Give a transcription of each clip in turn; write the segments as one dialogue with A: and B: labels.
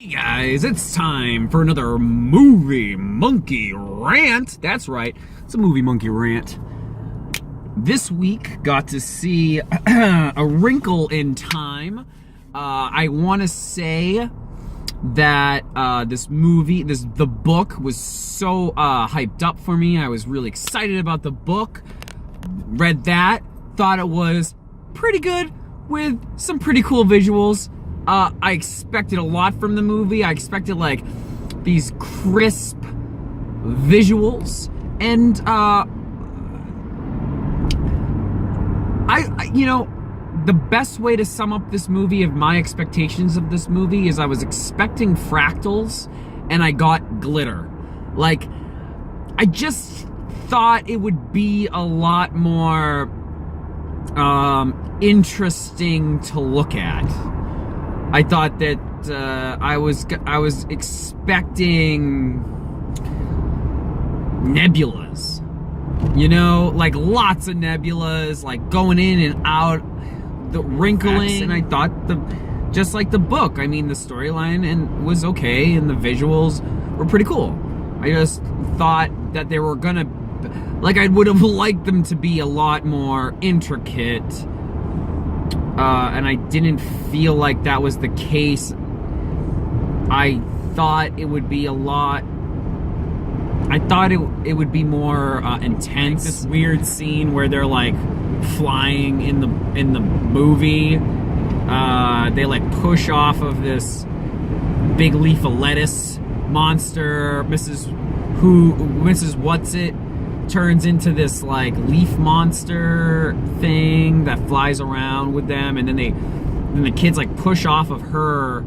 A: Hey guys, it's time for another Movie Monkey Rant. That's right, it's a Movie Monkey Rant. This week, got to see A Wrinkle in Time. I want to say that the book was so hyped up for me. I was really excited about the book. Read that, thought it was pretty good with some pretty cool visuals. I expected a lot from the movie. I expected like these crisp visuals, and the best way to sum up this movie of my expectations of this movie is I was expecting fractals and I got glitter. Like, I just thought it would be a lot more interesting to look at. I thought that I was expecting nebulas, like lots of nebulas, like going in and out, the wrinkling. And I thought just like the book, I mean, the storyline was okay, and the visuals were pretty cool. I just thought that they were gonna, I would have liked them to be a lot more intricate. And I didn't feel like that was the case. I thought it would be it would be more intense. This weird scene where they're like flying in the movie. They like push off of this big leaf of lettuce monster. Mrs. What's-It turns into this like leaf monster thing that flies around with them, and then the kids like push off of her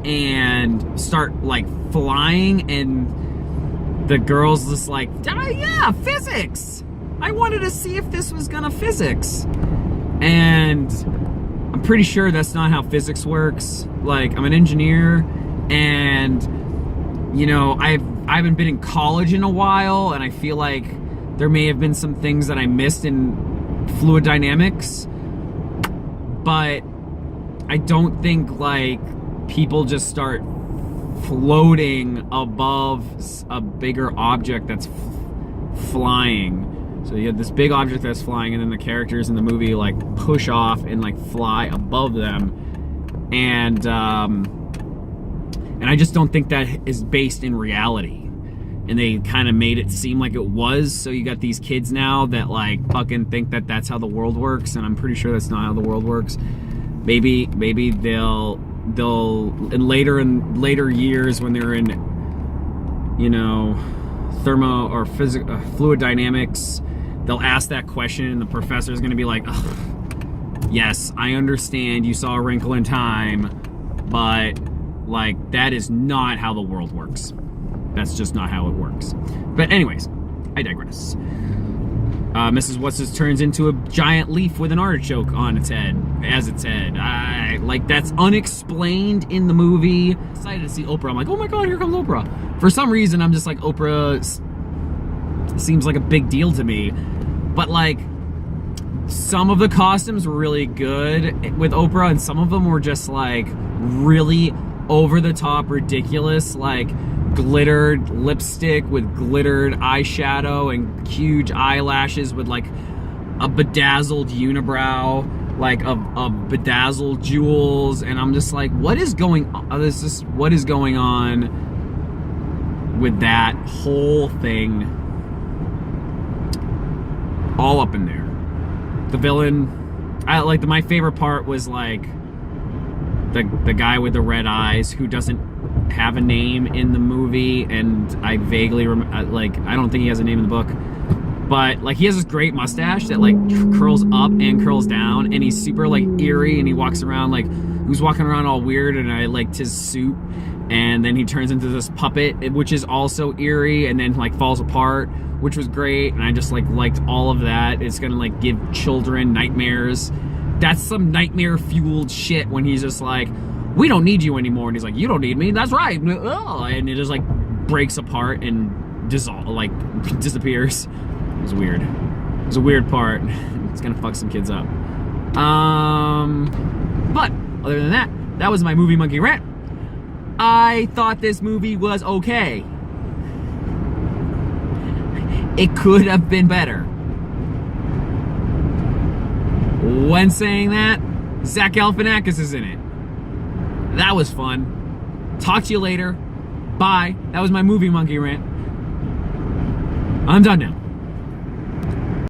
A: and start like flying, and the girl's just like, yeah, physics. I wanted to see if this was gonna physics, and I'm pretty sure that's not how physics works. Like, I'm an engineer, and I haven't been in college in a while, and I feel like there may have been some things that I missed in fluid dynamics, but I don't think like people just start floating above a bigger object that's flying. So you have this big object that's flying, and then the characters in the movie like push off and like fly above them, and I just don't think that is based in reality. And they kind of made it seem like it was, so you got these kids now that like fucking think that that's how the world works, and I'm pretty sure that's not how the world works. Maybe they'll in later years when they're in thermo or fluid dynamics, they'll ask that question, and the professor is going to be like, yes, I understand you saw A Wrinkle in Time, but like that is not how the world works. That's just not how it works. But anyways, I digress. Mrs. What's-It turns into a giant leaf with an artichoke on its head, that's unexplained in the movie. I'm excited to see Oprah. I'm like, oh my god, here comes Oprah. For some reason, I'm just like, Oprah seems like a big deal to me. But like, some of the costumes were really good with Oprah, and some of them were just like really over-the-top ridiculous, like glittered lipstick with glittered eyeshadow and huge eyelashes with like a bedazzled unibrow, like of bedazzled jewels, and I'm just like, what is going on? What is going on with that whole thing? All up in there. The villain, my favorite part was like the guy with the red eyes who doesn't have a name in the movie, and I vaguely I don't think he has a name in the book, but like he has this great mustache that like curls up and curls down, and he's super like eerie, and he walks around like who's walking around all weird, and I liked his suit, and then he turns into this puppet which is also eerie, and then like falls apart, which was great, and I just like liked all of that. It's gonna like give children nightmares. That's some nightmare fueled shit when he's just like, we don't need you anymore, and he's like, you don't need me, that's right, and it just like breaks apart and disappears. It was weird. It was a weird part. It's gonna fuck some kids up. But other than that, that was my Movie Monkey Rant. I thought this movie was okay. It could have been better. When saying that, Zach Galifianakis is in it. That was fun. Talk to you later. Bye. That was my movie monkey rant. I'm done now.